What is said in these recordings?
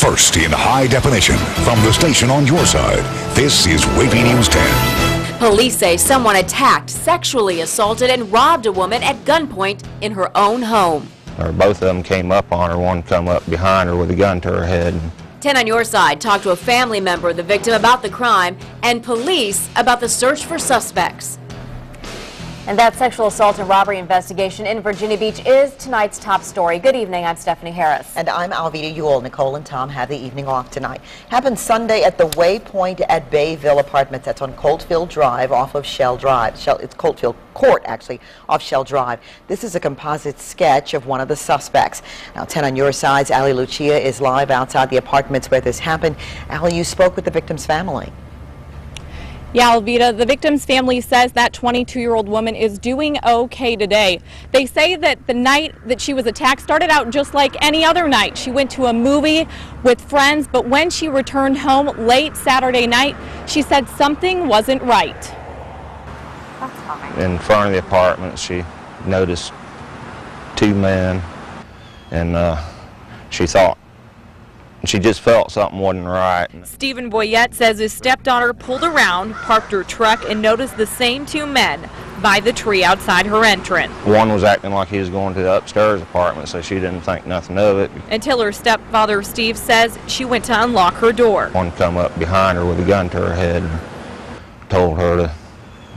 First in high definition from the station on your side, this is WAVY News 10. Police say someone attacked, sexually assaulted, and robbed a woman at gunpoint in her own home. Both of them came up on her, one come up behind her with a gun to her head. 10 on your side talked to a family member of the victim about the crime and police about the search for suspects. And that sexual assault and robbery investigation in Virginia Beach is tonight's top story. Good evening, I'm Stephanie Harris. And I'm Alvita Ewell. Nicole and Tom have the evening off tonight. Happened Sunday at the Waypoint at Bayville Apartments. That's on Coltfield Drive off of Shell Drive. It's Coltfield Court, actually, off Shell Drive. This is a composite sketch of one of the suspects. Now, 10 on your side's Allie Lucia is live outside the apartments where this happened. Allie, you spoke with the victim's family. Yeah, Alvita, the victim's family says that 22-year-old woman is doing okay today. They say that the night that she was attacked started out just like any other night. She went to a movie with friends, but when she returned home late Saturday night, she said something wasn't right. That's fine. In front of the apartment, she noticed two men, and she just felt something wasn't right. Stephen Boyette says his stepdaughter pulled around, parked her truck, and noticed the same two men by the tree outside her entrance. One was acting like he was going to the upstairs apartment, so she didn't think nothing of it. Until her stepfather, Steve, says she went to unlock her door. One come up behind her with a gun to her head and told her to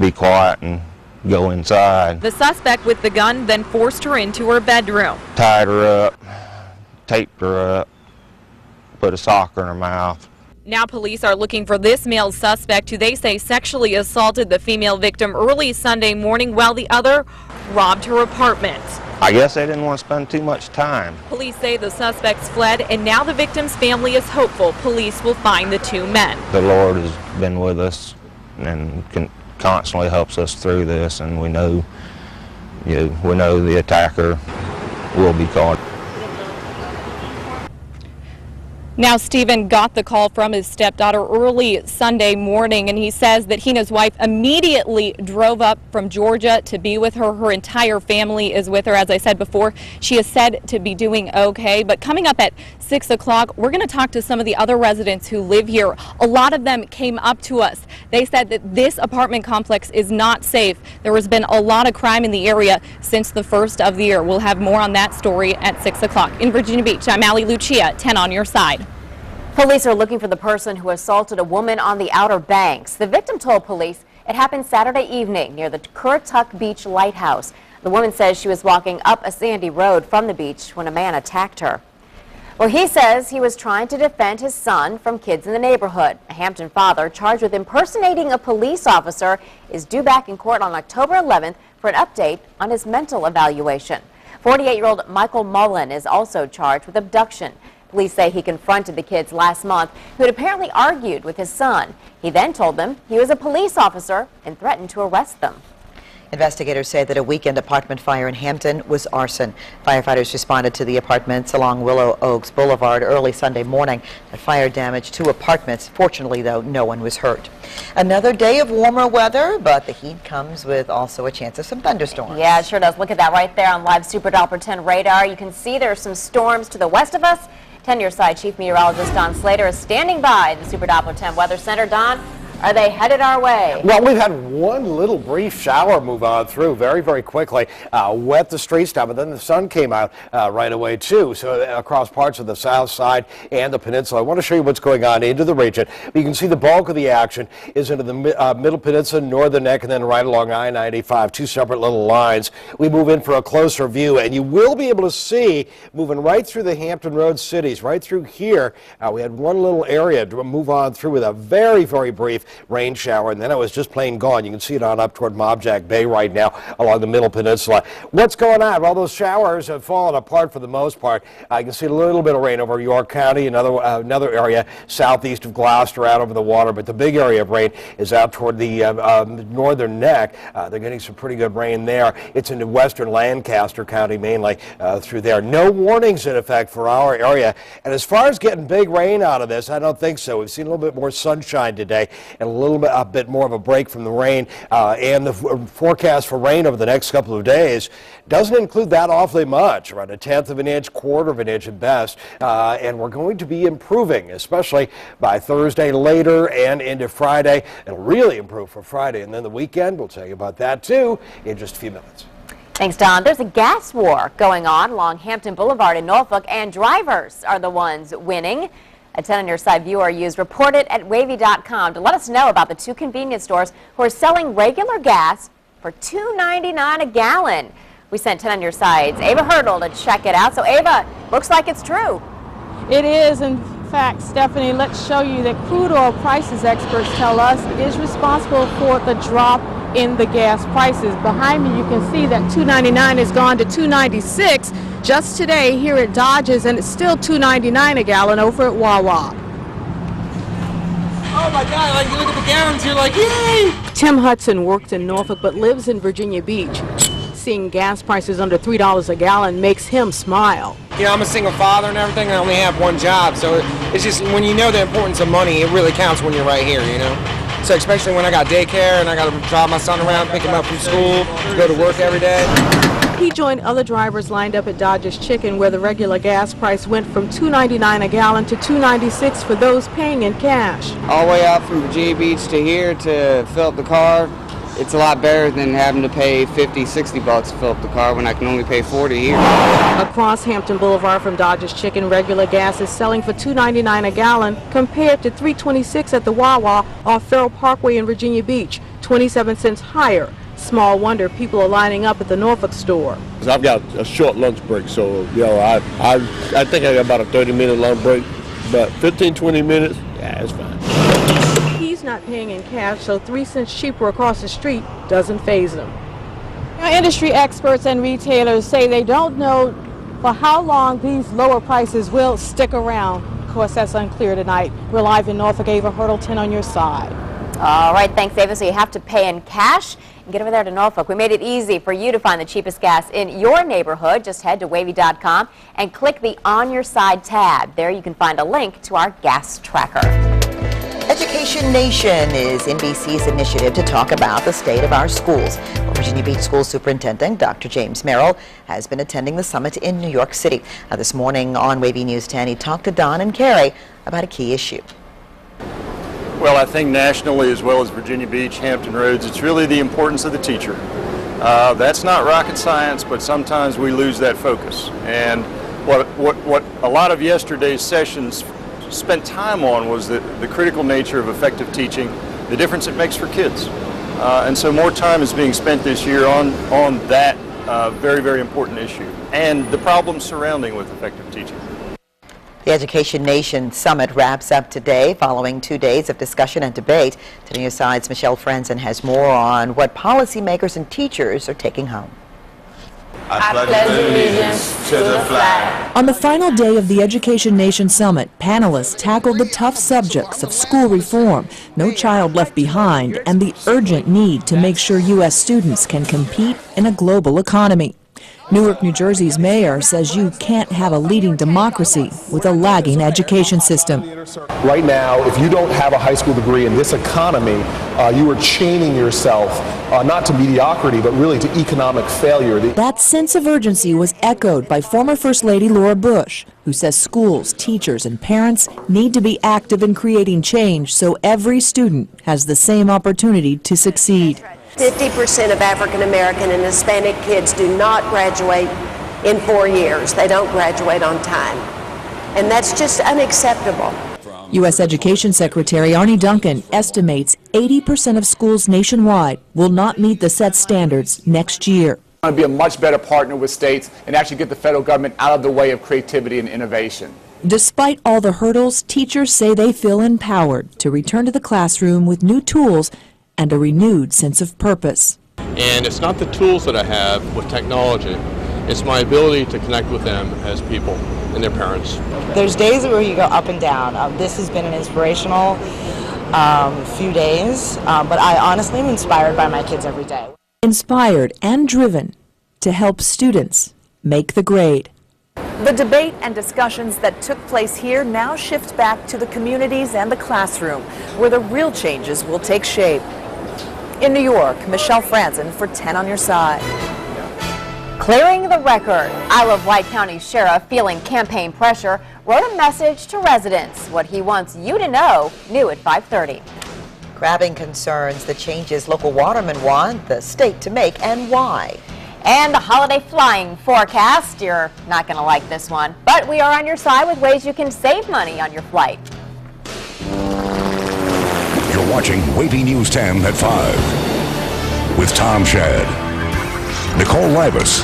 be quiet and go inside. The suspect with the gun then forced her into her bedroom. Tied her up, taped her up, put a sock in her mouth. Now police are looking for this male suspect who they say sexually assaulted the female victim early Sunday morning while the other robbed her apartment. I guess they didn't want to spend too much time. Police say the suspects fled, and now the victim's family is hopeful police will find the two men. The Lord has been with us and constantly helps us through this, and we know the attacker will be caught. Now, Stephen got the call from his stepdaughter early Sunday morning, and he says that he and his wife immediately drove up from Georgia to be with her. Her entire family is with her. As I said before, she is said to be doing okay. But coming up at 6 o'clock, we're going to talk to some of the other residents who live here. A lot of them came up to us. They said that this apartment complex is not safe. There has been a lot of crime in the area since the first of the year. We'll have more on that story at 6 o'clock. In Virginia Beach, I'm Allie Lucia, 10 on your side. Police are looking for the person who assaulted a woman on the Outer Banks. The victim told police it happened Saturday evening near the Currituck Beach Lighthouse. The woman says she was walking up a sandy road from the beach when a man attacked her. Well, he says he was trying to defend his son from kids in the neighborhood. A Hampton father charged with impersonating a police officer is due back in court on October 11th for an update on his mental evaluation. 48-year-old Michael Mullen is also charged with abduction. Police say he confronted the kids last month who had apparently argued with his son. He then told them he was a police officer and threatened to arrest them. Investigators say that a weekend apartment fire in Hampton was arson. Firefighters responded to the apartments along Willow Oaks Boulevard early Sunday morning. The fire damaged 2 apartments. Fortunately, though, no one was hurt. Another day of warmer weather, but the heat comes with also a chance of some thunderstorms. Yeah, it sure does. Look at that right there on live Super Doppler 10 radar. You can see there's some storms to the west of us. 10 your side Chief Meteorologist Don Slater is standing by the Super Doppler 10 Weather Center. Don, are they headed our way? Well, we've had one little brief shower move on through very quickly. Wet the streets down, but then the sun came out right away, too. So across parts of the south side and the peninsula. I want to show you what's going on into the region. You can see the bulk of the action is into the middle peninsula, northern neck, and then right along I-95, 2 separate little lines. We move in for a closer view, and you will be able to see moving right through the Hampton Road cities, right through here. We had one little area to move on through with a very brief rain shower, and then it was just plain gone. You can see it on up toward Mobjack Bay right now along the middle peninsula. What's going on? Well, those showers have fallen apart for the most part. You can see a little bit of rain over York County, another area southeast of Gloucester out over the water, but the big area of rain is out toward the northern neck. They're getting some pretty good rain there. It's into western Lancaster County mainly through there. No warnings in effect for our area, and as far as getting big rain out of this, I don't think so. We've seen a little bit more sunshine today. and a bit more of a break from the rain. And the forecast for rain over the next couple of days doesn't include that awfully much, around 1/10 of an inch, 1/4 of an inch at best. And we're going to be improving, especially by Thursday later and into Friday. It'll really improve for Friday, and then the weekend. We'll tell you about that too in just a few minutes. Thanks, Don. There's a gas war going on along Hampton Boulevard in Norfolk, and drivers are the ones winning. A 10 on Your Side viewer used Report It at WAVY.com to let us know about the 2 convenience stores who are selling regular gas for $2.99 a gallon. We sent 10 on Your Side's Ava Hurdle to check it out. So, Ava, looks like it's true. It is, in fact, Stephanie. Let's show you that crude oil prices experts tell us is responsible for the drop in the gas prices. Behind me, you can see that $2.99 has gone to $2.96 just today here at Dodge's, and it's still $2.99 a gallon over at Wawa. Oh my God, like you look at the gallons, you're like, yay! Tim Hudson works in Norfolk but lives in Virginia Beach. Seeing gas prices under $3 a gallon makes him smile. You know, I'm a single father and everything, and I only have one job, so it's just, when you know the importance of money, it really counts when you're right here, you know? So especially when I got daycare and I got to drive my son around, pick him up from school, to go to work every day. He joined other drivers lined up at Dodge's Chicken, where the regular gas price went from $2.99 a gallon to $2.96 for those paying in cash. All the way out from Virginia Beach to here to fill up the car, it's a lot better than having to pay $50, $60 to fill up the car when I can only pay $40 here. Across Hampton Boulevard from Dodge's Chicken, regular gas is selling for $2.99 a gallon compared to $3.26 at the Wawa off Farrell Parkway in Virginia Beach, 27 cents higher. Small wonder people are lining up at the Norfolk store. I've got a short lunch break, so you know I think I got about a 30-minute lunch break, but 15-20 minutes, yeah, it's fine. He's not paying in cash, so 3 cents cheaper across the street doesn't faze him. Now, industry experts and retailers say they don't know for how long these lower prices will stick around. Of course, that's unclear tonight. We're live in Norfolk. Ava Hurdle, 10 on Your Side. All right, thanks, Ava. So you have to pay in cash and get over there to Norfolk. We made it easy for you to find the cheapest gas in your neighborhood. Just head to WAVY.com and click the On Your Side tab. There you can find a link to our gas tracker. Education Nation is NBC's initiative to talk about the state of our schools. Well, Virginia Beach School Superintendent Dr. James Merrill has been attending the summit in New York City. This morning on WAVY News 10, he talked to Don and Carrie about a key issue. Well, I think nationally as well as Virginia Beach, Hampton Roads, it's really the importance of the teacher. That's not rocket science, but sometimes we lose that focus. And what a lot of yesterday's sessions spent time on was the critical nature of effective teaching, the difference it makes for kids. And so more time is being spent this year on that very, very important issue and the problems surrounding with effective teaching. The Education Nation Summit wraps up today following 2 days of discussion and debate. To New Side's Michelle Franzen has more on what policymakers and teachers are taking home. I pledge allegiance to the flag. On the final day of the Education Nation Summit, panelists tackled the tough subjects of school reform, No Child Left Behind, and the urgent need to make sure U.S. students can compete in a global economy. Newark, New Jersey's mayor says you can't have a leading democracy with a lagging education system. Right now, if you don't have a high school degree in this economy, you are chaining yourself not to mediocrity, but really to economic failure. That sense of urgency was echoed by former First Lady Laura Bush, who says schools, teachers, and parents need to be active in creating change so every student has the same opportunity to succeed. 50% of African American and Hispanic kids do not graduate in 4 years. They don't graduate on time. And that's just unacceptable. U.S. Education Secretary Arne Duncan estimates 80% of schools nationwide will not meet the set standards next year. We want to be a much better partner with states and actually get the federal government out of the way of creativity and innovation. Despite all the hurdles, teachers say they feel empowered to return to the classroom with new tools and a renewed sense of purpose. And it's not the tools that I have with technology, it's my ability to connect with them as people and their parents. There's days where you go up and down. This has been an inspirational few days, but I honestly am inspired by my kids every day. Inspired and driven to help students make the grade. The debate and discussions that took place here now shift back to the communities and the classroom, where the real changes will take shape. In New York, Michelle Franzen for 10 on your side. Clearing the record. Isle of Wight County Sheriff, feeling campaign pressure, wrote a message to residents. What he wants you to know, new at 5:30. Crabbing concerns the changes local watermen want the state to make and why. And the holiday flying forecast. You're not going to like this one, but we are on your side with ways you can save money on your flight. You're watching WAVY News 10 at 5 with Tom Shad, Nicole Libus,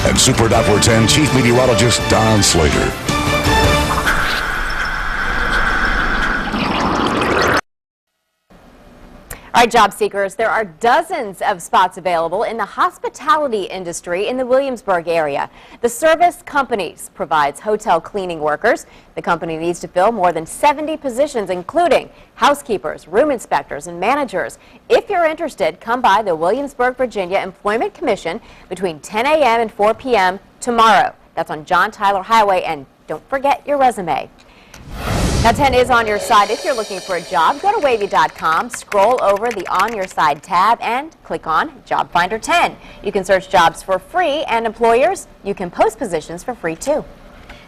and Super Doppler 10 Chief Meteorologist Don Slater. All right, job seekers, there are dozens of spots available in the hospitality industry in the Williamsburg area. The Service Companies provides hotel cleaning workers. The company needs to fill more than 70 positions, including housekeepers, room inspectors, and managers. If you're interested, come by the Williamsburg, Virginia Employment Commission between 10 a.m. and 4 p.m. tomorrow. That's on John Tyler Highway, and don't forget your resume. Now 10 is on your side. If you're looking for a job, go to wavy.com, scroll over the On Your Side tab, and click on Job Finder 10. You can search jobs for free, and employers, you can post positions for free too.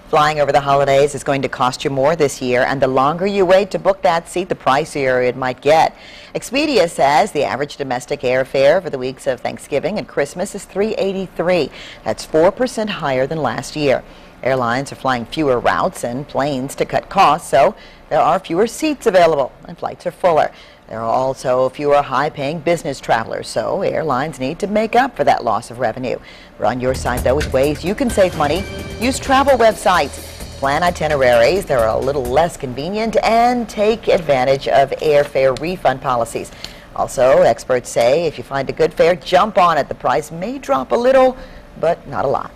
Flying over the holidays is going to cost you more this year, and the longer you wait to book that seat, the pricier it might get. Expedia says the average domestic airfare for the weeks of Thanksgiving and Christmas is $383. That's 4% higher than last year. Airlines are flying fewer routes and planes to cut costs, so there are fewer seats available and flights are fuller. There are also fewer high-paying business travelers, so airlines need to make up for that loss of revenue. We're on your side, though, with ways you can save money. Use travel websites, plan itineraries that are a little less convenient, and take advantage of airfare refund policies. Also, experts say if you find a good fare, jump on it. The price may drop a little, but not a lot.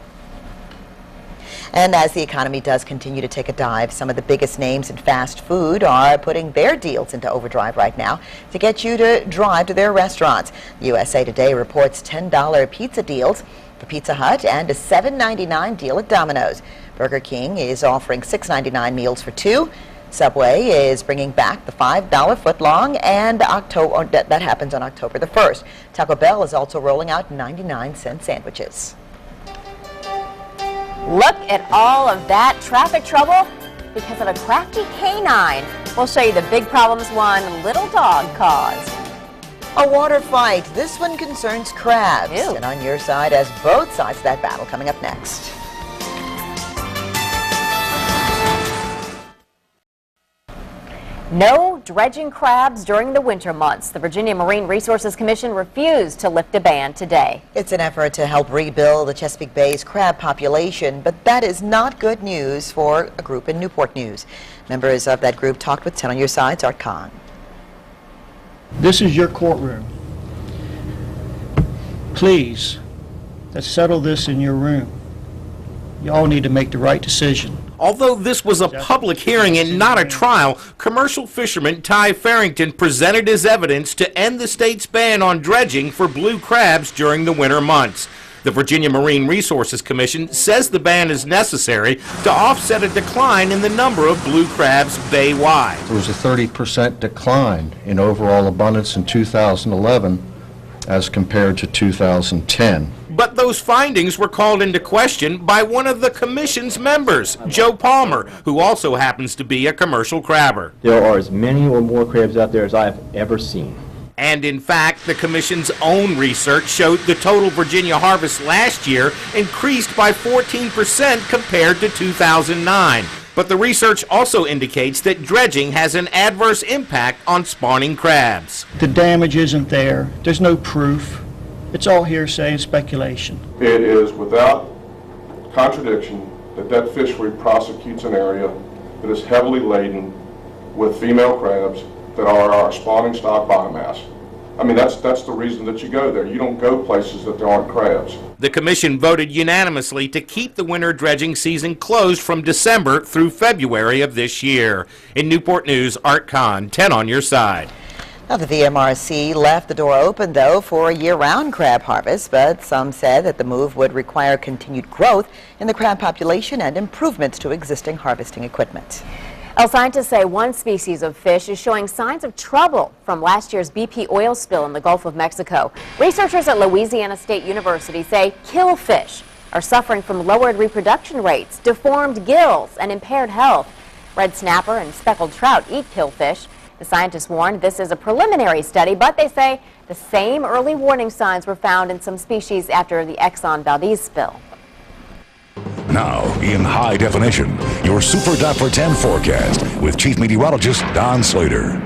And as the economy does continue to take a dive, some of the biggest names in fast food are putting their deals into overdrive right now to get you to drive to their restaurants. USA Today reports $10 pizza deals for Pizza Hut and a $7.99 deal at Domino's. Burger King is offering $6.99 meals for two. Subway is bringing back the $5 footlong, and that happens on October the 1st. Taco Bell is also rolling out 99-cent sandwiches. Look at all of that traffic trouble because of a crafty canine. We'll show you the big problems one little dog caused. A water fight. This one concerns crabs. Ew. And on your side has both sides of that battle coming up next. No dredging crabs during the winter months. The Virginia Marine Resources Commission refused to lift a ban today. It's an effort to help rebuild the Chesapeake Bay's crab population, but that is not good news for a group in Newport News. Members of that group talked with 10 on Your Side's Art Khan. This is your courtroom. Please, let's settle this in your room. You all need to make the right decision. Although this was a public hearing and not a trial, commercial fisherman Ty Farrington presented his evidence to end the state's ban on dredging for blue crabs during the winter months. The Virginia Marine Resources Commission says the ban is necessary to offset a decline in the number of blue crabs bay-wide. There was a 30% decline in overall abundance in 2011 as compared to 2010. But those findings were called into question by one of the commission's members, Joe Palmer, who also happens to be a commercial crabber. There are as many or more crabs out there as I've ever seen. And in fact, the commission's own research showed the total Virginia harvest last year increased by 14% compared to 2009. But the research also indicates that dredging has an adverse impact on spawning crabs. The damage isn't there. There's no proof. It's all hearsay and speculation. It is without contradiction that that fishery prosecutes an area that is heavily laden with female crabs that are our spawning stock biomass. I mean, that's the reason that you go there. You don't go places that there aren't crabs. The commission voted unanimously to keep the winter dredging season closed from December through February of this year. In Newport News, Art Khan, 10 on Your Side. Now, the VMRC left the door open, though, for a year-round crab harvest, but some said that the move would require continued growth in the crab population and improvements to existing harvesting equipment. Well, scientists say one species of fish is showing signs of trouble from last year's BP oil spill in the Gulf of Mexico. Researchers at Louisiana State University say killfish are suffering from lowered reproduction rates, deformed gills, and impaired health. Red snapper and speckled trout eat killfish. The scientists warned this is a preliminary study, but they say the same early warning signs were found in some species after the Exxon Valdez spill. Now, in high definition, your Super Dapper 10 forecast with Chief Meteorologist Don Slater.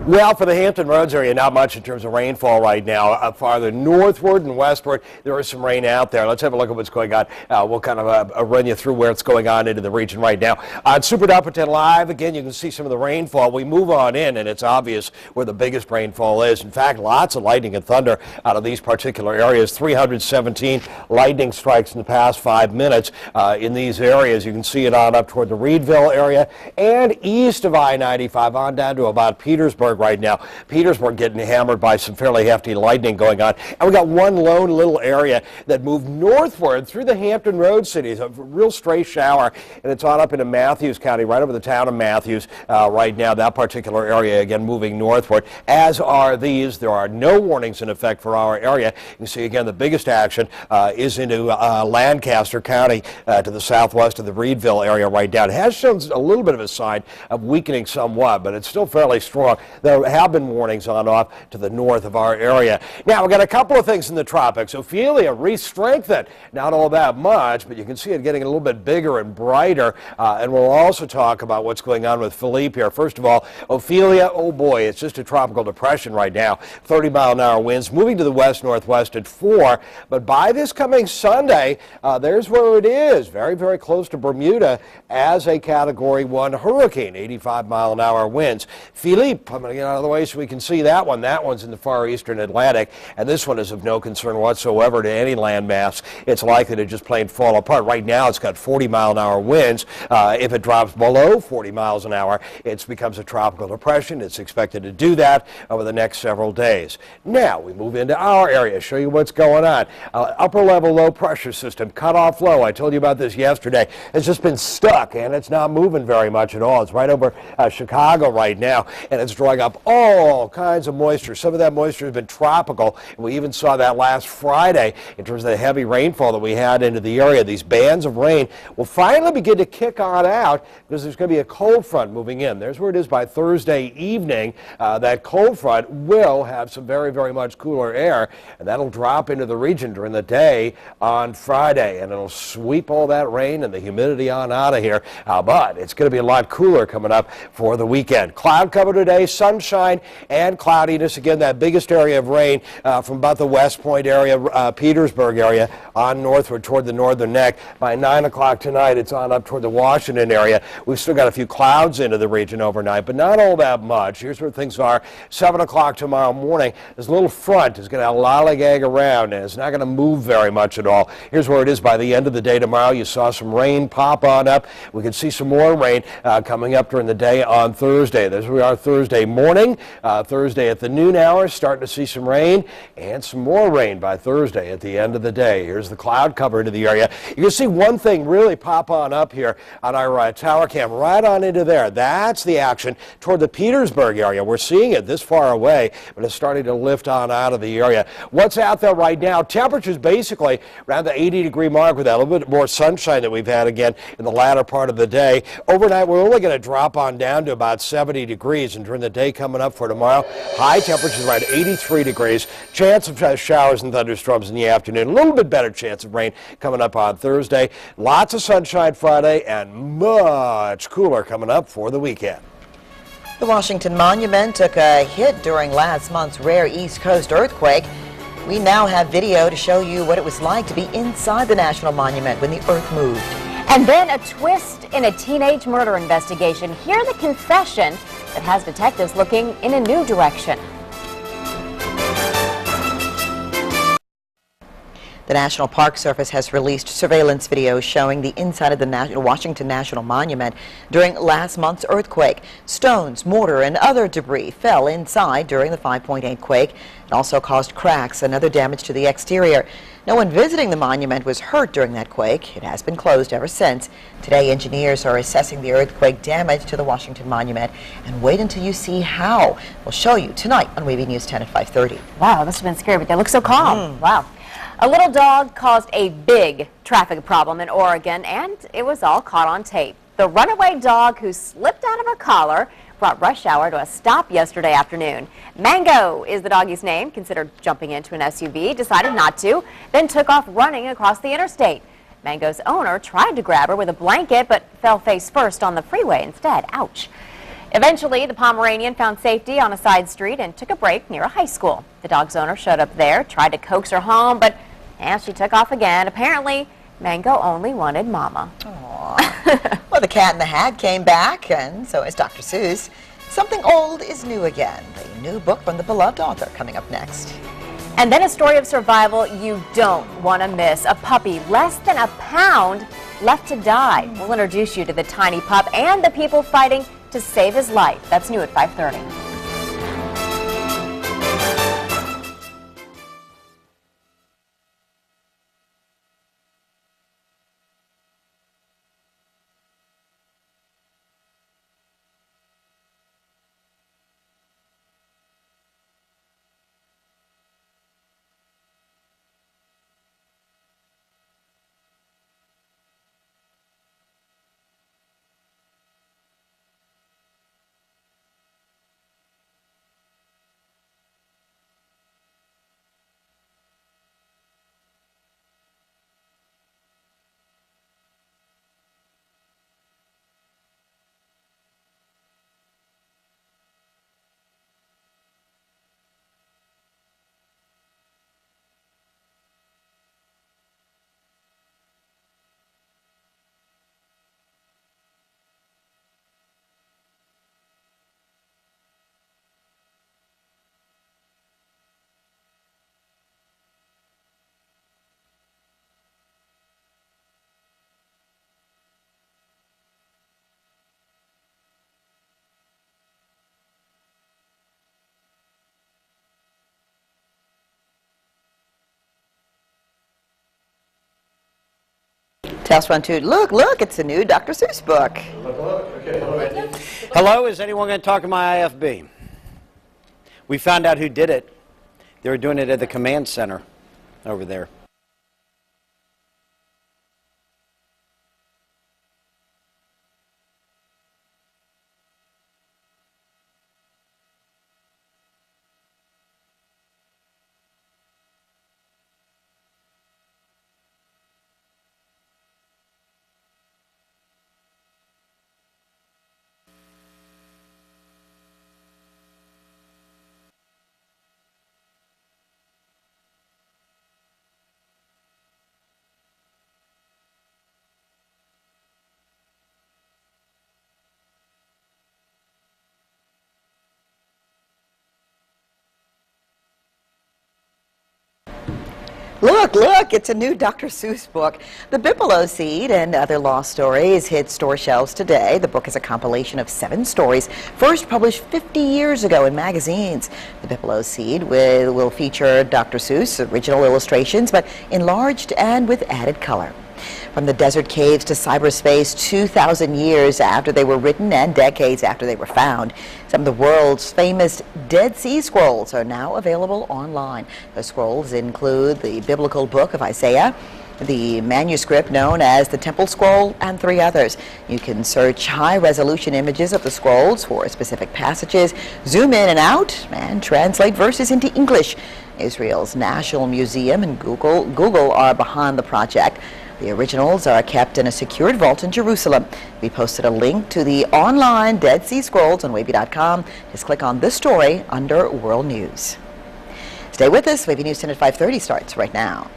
Well, for the Hampton Roads area, not much in terms of rainfall right now. Farther northward and westward, there is some rain out there. Let's have a look at what's going on. We'll kind of run you through where it's going on into the region right now. On Super Dapper 10 Live, again, you can see some of the rainfall. We move on in, and it's obvious where the biggest rainfall is. In fact, lots of lightning and thunder out of these particular areas. 317 lightning strikes in the past 5 minutes in these areas. You can see it on up toward the Reedville area and east of I-95 on down to about Petersburg right now. Petersburg getting hammered by some fairly hefty lightning going on. And we got one lone little area that moved northward through the Hampton Road cities, a real stray shower, and it's on up into Matthews County, right over the town of Matthews right now. That particular area, again, moving northward, as are these. There are no warnings in effect for our area. You can see, again, the biggest action is into Lancaster County to the southwest of the Reedville area right down. It has shown a little bit of a sign of weakening somewhat, but it's still fairly strong. There have been warnings on off to the north of our area. Now, we've got a couple of things in the tropics. Ophelia re-strengthened. Not all that much, but you can see it getting a little bit bigger and brighter. And we'll also talk about what's going on with Philippe here. First of all, Ophelia, oh boy, it's just a tropical depression right now. 30-mile-an-hour winds moving to the west-northwest at 4. But by this coming Sunday, there's where it is. Very, very close to Bermuda as a Category 1 hurricane. 85-mile-an-hour winds. Philippe, I'm going to get out of the way so we can see that one. That one's in the far eastern Atlantic, and this one is of no concern whatsoever to any landmass. It's likely to just plain fall apart. Right now, it's got 40-mile-an-hour winds. If it drops below 40 miles an hour, it becomes a tropical depression. It's expected to do that over the next several days. Now, we move into our area, show you what's going on. Upper-level low-pressure system, cut-off low. I told you about this yesterday. It's just been stuck, and it's not moving very much at all. It's right over Chicago right now, and it's drawing up all kinds of moisture. Some of that moisture has been tropical, and we even saw that last Friday in terms of the heavy rainfall that we had into the area. These bands of rain will finally begin to kick on out because there's going to be a cold front moving in. There's where it is by Thursday evening. That cold front will have some very, very much cooler air, and that'll drop into the region during the day on Friday, and it'll sweep all that rain and the humidity on out of here. But it's going to be a lot cooler coming up for the weekend. Cloud cover today, sunshine and cloudiness. Again, that biggest area of rain from about the West Point area, Petersburg area, on northward toward the northern neck. By 9 o'clock tonight, it's on up toward the Washington area. We've still got a few clouds into the region overnight, but not all that much. Here's where things are. 7 o'clock tomorrow morning, this little front is going to lollygag around, and it's not going to move very much at all. Here's where it is by the end of the day tomorrow. You saw some rain pop on up. We can see some more rain coming up during the day on Thursday. There's where we are Thursday morning. Thursday at the noon hour, starting to see some rain and some more rain by Thursday at the end of the day. Here's the cloud cover into the area. You can see one thing really pop on up here on our tower cam, right on into there. That's the action toward the Petersburg area. We're seeing it this far away, but it's starting to lift on out of the area. What's out there right now? Temperatures basically around the 80-degree mark with that little bit more sunshine that we've had again in the latter part of the day. Overnight, we're only going to drop on down to about 70 degrees, and during the day coming up for tomorrow, high temperatures around 83 degrees. Chance of showers and thunderstorms in the afternoon. A little bit better chance of rain coming up on Thursday. Lots of sunshine Friday and much cooler coming up for the weekend. The Washington Monument took a hit during last month's rare East Coast earthquake. We now have video to show you what it was like to be inside the National Monument when the earth moved. And then a twist in a teenage murder investigation. Hear the confession that has detectives looking in a new direction. The National Park Service has released surveillance video showing the inside of the Washington National Monument during last month's earthquake. Stones, mortar, and other debris fell inside during the 5.8 quake. It also caused cracks and other damage to the exterior. No one visiting the monument was hurt during that quake. It has been closed ever since. Today, engineers are assessing the earthquake damage to the Washington Monument, and wait until you see how. We'll show you tonight on WAVY News 10 at 5:30. Wow, this has been scary, but they look so calm. Wow. A little dog caused a big traffic problem in Oregon, and it was all caught on tape. The runaway dog who slipped out of her collar brought rush hour to a stop yesterday afternoon. Mango is the doggy's name, considered jumping into an SUV, decided not to, then took off running across the interstate. Mango's owner tried to grab her with a blanket, but fell face first on the freeway instead. Ouch. Eventually, the Pomeranian found safety on a side street and took a break near a high school. The dog's owner showed up there, tried to coax her home, but she took off again. Apparently, Mango only wanted mama. Well, the Cat in the Hat came back, and so is Dr. Seuss. Something old is new again. The new book from the beloved author coming up next. And then a story of survival you don't want to miss. A puppy less than a pound left to die. We'll introduce you to the tiny pup and the people fighting to save his life. That's new at 5:30. Test 1, 2. Look, it's a new Dr. Seuss book. Hello, is anyone going to talk to my IFB? We found out who did it. They were doing it at the command center over there. Look, it's a new Dr. Seuss book. The Bigelow Seed and Other Lost Stories hit store shelves today. The book is a compilation of 7 stories, first published 50 years ago in magazines. The Bigelow Seed will feature Dr. Seuss' original illustrations, but enlarged and with added color. From the desert caves to cyberspace, 2,000 years after they were written and decades after they were found, some of the world's famous Dead Sea Scrolls are now available online. The scrolls include the biblical book of Isaiah, the manuscript known as the Temple Scroll, and 3 others. You can search high-resolution images of the scrolls for specific passages, zoom in and out, and translate verses into English. Israel's National Museum and Google are behind the project. The originals are kept in a secured vault in Jerusalem. We posted a link to the online Dead Sea Scrolls on WAVY.com. Just click on this story under World News. Stay with us. WAVY News 10 at 5:30 starts right now.